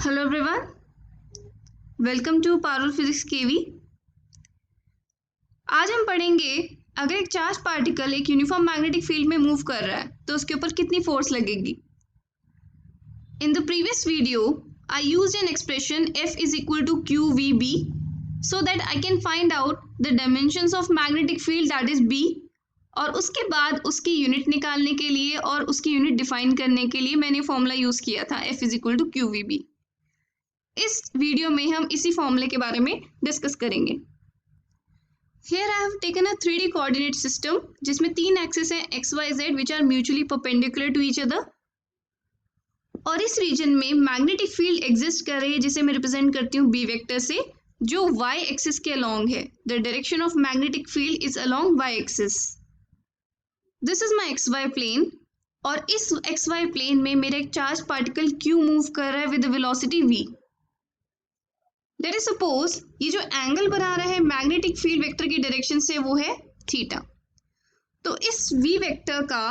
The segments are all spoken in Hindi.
Hello everyone, welcome to Parul physics KV. आज हम पढ़ेंगे अगर एक चार्ज पार्टिकल एक यूनिफॉर्म मैग्नेटिक फील्ड में मूव कर रहा है तो उसके ऊपर कितनी फोर्स लगेगी। In the previous video I used an expression F is equal to QVB so that I can find out the dimensions of magnetic field that is B, और उसके बाद उसकी यूनिट निकालने के लिए और उसकी यूनिट डिफाइन करने के लिए मैंने फॉर्मूला यूज किया था F is equal to QVB। इस वीडियो में हम इसी फॉर्मूले के बारे में डिस्कस करेंगे। Here I have taken a 3D coordinate system जिसमें 3 एक्सिस हैं x, y, z which are mutually perpendicular to each other। और इस रीजन में मैग्नेटिक फील्ड एग्जिस्ट कर रही है जिसे मैं रिप्रेजेंट करती हूँ b वेक्टर से, जो y एक्सिस के अलोंग है। The direction of magnetic field is along y axis. This is my xy plane और इस xy प्लेन में मेरा एक चार्ज पार्टिकल q मूव कर रहा है with velocity v। Let us suppose ये जो एंगल बना रहा है मैग्नेटिक फील्ड वेक्टर की डायरेक्शन से वो है थीटा। तो इस v वेक्टर का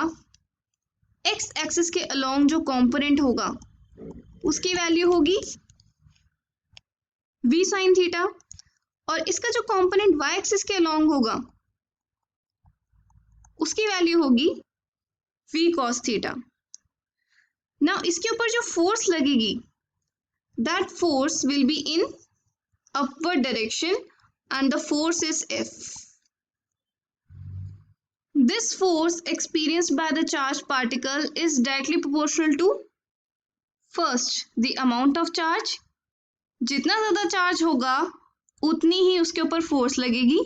x एक्सिस के अलोंग जो कंपोनेंट होगा उसकी वैल्यू होगी v साइन थीटा, और इसका जो कंपोनेंट y एक्सिस के अलोंग होगा उसकी वैल्यू होगी v cos थीटा। नाउ इसके ऊपर जो फोर्स लगेगी that force will be in upward direction and the force is F. This force experienced by the charged particle is directly proportional to first the amount of charge, जितना ज़्यादा चार्ज होगा उतनी ही उसके ऊपर फोर्स लगेगी।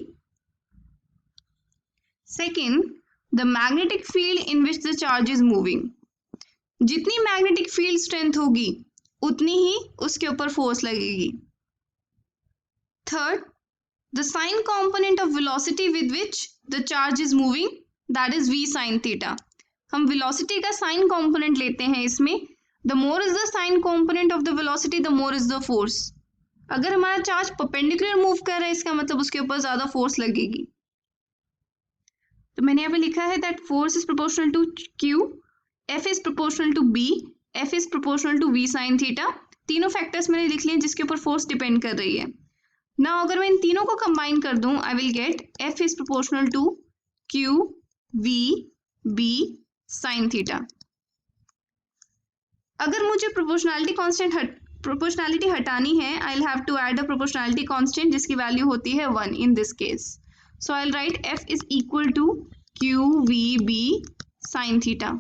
Second, the magnetic field in which the charge is moving, जितनी मैग्नेटिक फील्ड स्ट्रेंथ होगी उतनी ही उसके ऊपर फोर्स लगेगी। Third, the sign component of velocity with which the charge is moving, that is v sin theta। हम velocity का sign component लेते हैं इसमें। The more is the sign component of the velocity, the more is the force। अगर हमारा चार्ज perpendicular मूव कर रहा है इसका मतलब उसके ऊपर ज़्यादा फोर्स लगेगी। तो मैंने यहाँ पे लिखा है that force is proportional to Q, F is proportional to B, F is proportional to v sin theta। तीनों फैक्टर्स मैंने लिख लिए जिसके ऊपर फोर्स डिपेंड कर रही है। ना अगर मैं इन तीनों को कंबाइन कर दूं I will get F is proportional to Q V B sine theta. अगर मुझे प्रोपोर्शनैलिटी हटानी है I will have to add a proportionality constant जिसकी वैल्यू होती है 1 in this case. So I will write F is equal to Q V B sine theta.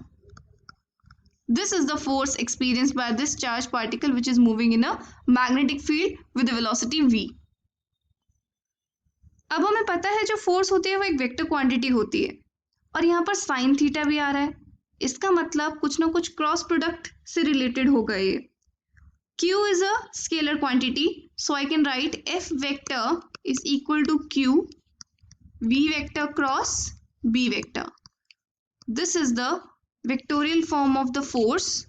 This is the force experienced by this charged particle which is moving in a magnetic field with a velocity v। अब हमें पता है जो फोर्स होती है वो एक वेक्टर क्वांटिटी होती है और यहाँ पर साइन थीटा भी आ रहा है, इसका मतलब कुछ ना कुछ क्रॉस प्रोडक्ट से रिलेटेड होगा ये। Q is a scalar quantity, so I can write F vector is equal to Q V vector cross B vector। This is the vectorial form of the force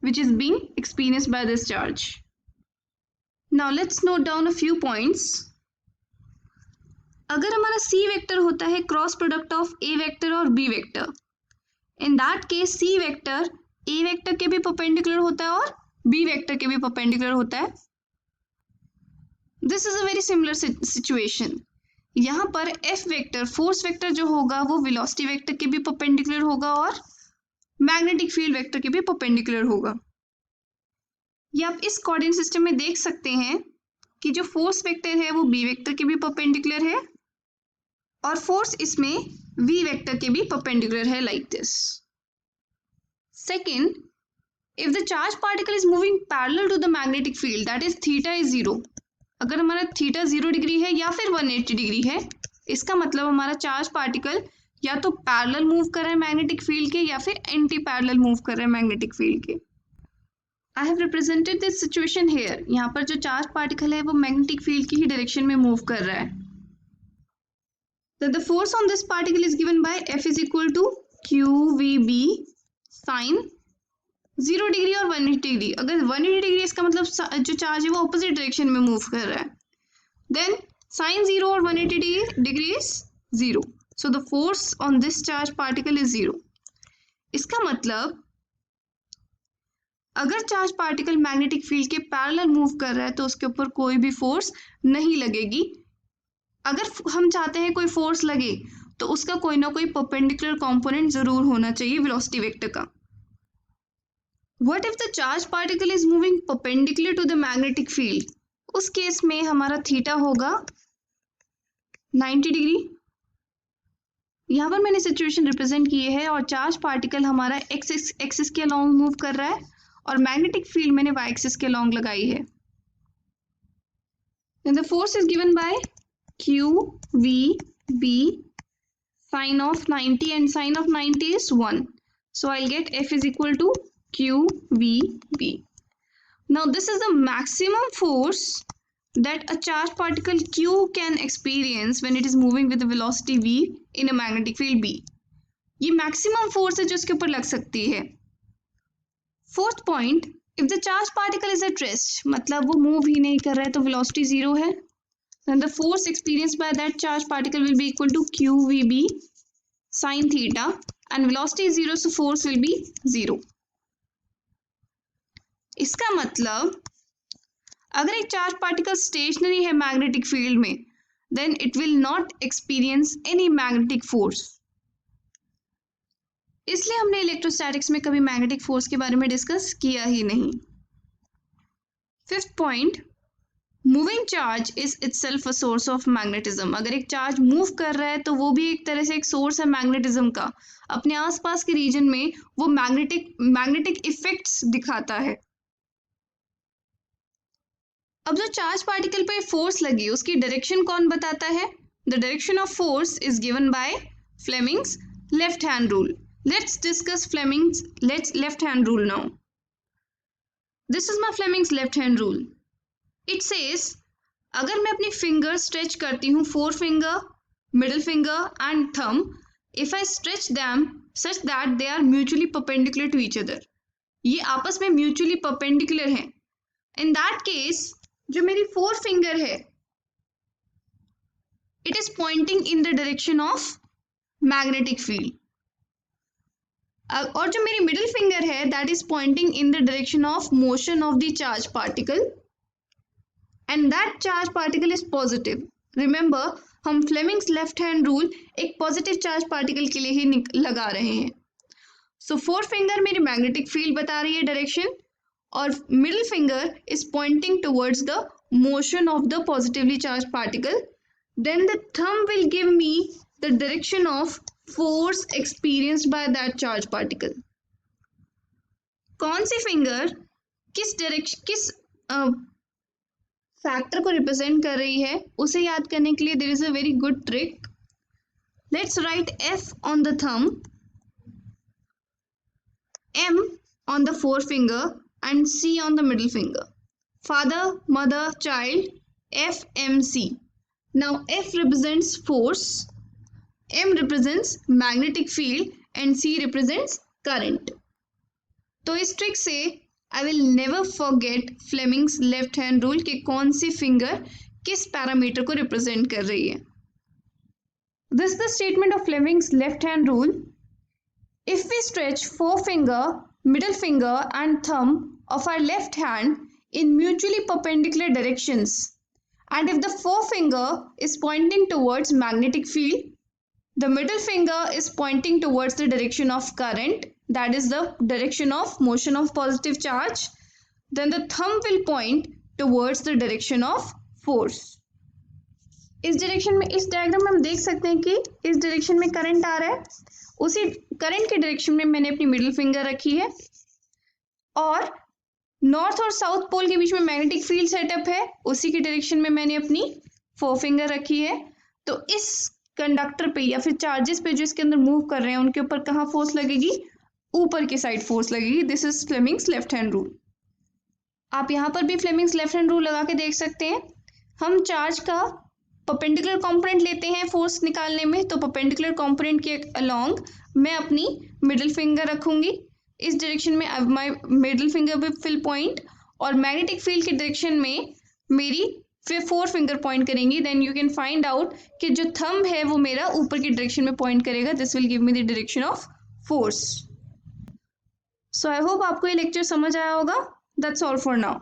which is being experienced by this charge। Now let's note down a few points। अगर हमारा C वेक्टर होता है cross product of A vector और B vector, in that case C vector A vector के भी परपेंडिकुलर होता है और B वेक्टर के भी परपेंडिकुलर होता है। This is a very similar situation. यहाँ पर F वेक्टर फोर्स वेक्टर जो होगा वो वेलोसिटी वेक्टर के भी परपेंडिकुलर होगा और मैग्नेटिक फील्ड वेक्टर के भी परपेंडिकुलर होगा। ये आप इस कोऑर्डिनेट सिस्टम में देख सकते हैं कि जो फोर्स वेक्टर है वो B वेक्टर के भी परपेंडिकुलर है और फोर्स इसमें v वेक्टर के भी परपेंडिकुलर है like this. Second, if the charge particle is moving parallel to the magnetic field that is theta is 0। अगर हमारा थीटा 0 डिग्री है या फिर 180 डिग्री है, इसका मतलब हमारा चार्ज पार्टिकल या तो पैरेलल मूव कर रहा है मैग्नेटिक फील्ड के या फिर एंटी पैरेलल मूव कर रहा है मैग्नेटिक फील्ड के। I have represented this situation here. यहाँ पर जो चार्ज पार्टिकल है वो मैग्नेटिक फील्ड की ही डायरेक्शन में मूव कर रहा है। Then the force on this particle is given by F is equal to QVB sin 0 degree और 180 डिग्री। अगर 180 डिग्री इसका मतलब जो चार्ज है वो ऑपोजिट डायरेक्शन में मूव कर रहा है। देन sin 0 और 180 degree is 0। So the force on this charge particle is 0। इसका मतलब अगर चार्ज पार्टिकल मैग्नेटिक फील्ड के पैरेलल मूव कर रहा है तो उसके ऊपर कोई भी फोर्स नहीं लगेगी। अगर हम चाहते हैं कोई फोर्स लगे तो उसका कोई ना कोई परपेंडिकुलर कंपोनेंट जरूर होना चाहिए वेलोसिटी वेक्टर का। What if the charge particle is moving perpendicular to the magnetic field? उस केस में हमारा थीटा होगा 90 डिग्री। यहाँ पर मैंने सिचुएशन रिप्रेजेंट की है और चार्ज पार्टिकल हमारा एक्सिस के अलोंग मूव कर रहा है और मैग्नेटिक फील्ड मैंने वाई एक्सिस के अलोंग लगाई है। Then the force is given by QVB, sine of 90 and sine of 90 is 1. So I'll get F is equal to QVB. Now this is the maximum force that a charged particle Q can experience when it is moving with a velocity V in a magnetic field B. ये maximum force है जो इसके ऊपर लग सकती है। Fourth point, if the charged particle is at rest, मतलब वो मूव ही नहीं कर रहा है तो velocity 0 है, then the force experienced by that charged particle will be equal to QVB sin theta and velocity is 0 so force will be 0. इसका मतलब अगर एक चार्ज पार्टिकल स्टेशनरी है मैग्नेटिक फील्ड में then it will not experience any magnetic force. इसलिए हमने इलेक्ट्रोस्टैटिक्स में कभी मैग्नेटिक फोर्स के बारे में डिस्कस किया ही नहीं। Fifth point, moving charge is itself a source of magnetism. अगर एक चार्ज मूव कर रहा है तो वो भी एक तरह से एक सोर्स है मैग्नेटिज्म का। अपने आसपास के रीजन में वो मैग्नेटिक इफेक्ट्स दिखाता है। अब जो चार्ज पार्टिकल पे फोर्स लगी उसकी डायरेक्शन कौन बताता है? The direction of force is given by Fleming's left hand rule. Let's discuss Fleming's left hand rule now. This is my Fleming's left hand rule. It says अगर मैं अपनी फिंगर स्ट्रेच करती हूँ, four finger, middle finger and thumb, if I stretch them such that they are mutually perpendicular to each other, ये आपस में mutually perpendicular हैं, in that case जो मेरी फोर फिंगर है it is pointing in the direction of magnetic field. और जो मेरी मिडिल फिंगर है that is pointing in the direction of motion of the charge particle and that charge particle is positive. Remember हम फ्लेमिंग्स लेफ्ट हैंड रूल एक पॉजिटिव चार्ज पार्टिकल के लिए ही लगा रहे हैं। सो फोर फिंगर मेरी मैग्नेटिक फील्ड बता रही है डायरेक्शन और middle finger is pointing towards the motion of the positively charged particle. Then the thumb will give me the direction of force experienced by that charge particle. कौन सी फिंगर किस फैक्टर को रिप्रेजेंट कर रही है उसे याद करने के लिए there is a very good trick. Let's write F on the thumb, M on the forefinger and C on the middle finger. Father, mother, child, F, M, C. Now F represents force, M represents magnetic field and C represents current. तो इस ट्रिक से I will never forget Fleming's left hand rule कि कौन सी फिंगर किस पैरामीटर को रिप्रेजेंट कर रही है। This is the statement of Fleming's left hand rule. If we stretch forefinger, middle finger and thumb of our left hand in mutually perpendicular directions and if the forefinger is pointing towards magnetic field, the middle finger is pointing towards the direction of current, that is the direction of motion of positive charge. Then the thumb will point towards the direction of force. इस डायरेक्शन में, इस डायग्राम में हम देख सकते हैं कि इस डायरेक्शन में करंट आ रहा है, उसी करंट के डायरेक्शन में मैंने अपनी मिडिल फिंगर रखी है और नॉर्थ और साउथ पोल के बीच में मैग्नेटिक फील्ड सेटअप है, उसी के डायरेक्शन में मैंने अपनी फोर फिंगर रखी है। तो इस कंडक्टर पे या फिर चार्जेस पे जो इसके अंदर मूव कर रहे हैं उनके ऊपर कहाँ फोर्स लगेगी? ऊपर की साइड फोर्स लगेगी। This is Fleming's left hand rule. आप यहाँ पर भी फ्लेमिंग्स लेफ्ट हैंड रूल लगा के देख सकते हैं। हम चार्ज का परपेंडिकुलर कंपोनेंट लेते हैं फोर्स निकालने में, तो परपेंडिकुलर कंपोनेंट के अलोंग मैं अपनी मिडिल फिंगर रखूंगी, इस डायरेक्शन में my middle finger will point और मैग्नेटिक फील्ड के डायरेक्शन में मेरी फिर फोर फिंगर पॉइंट करेंगी। Then you can find out कि जो थंब है वो मेरा ऊपर की डायरेक्शन में पॉइंट करेगा। This will give me the direction of force. So I hope आपको ये लेक्चर समझ आया होगा। That's all for now.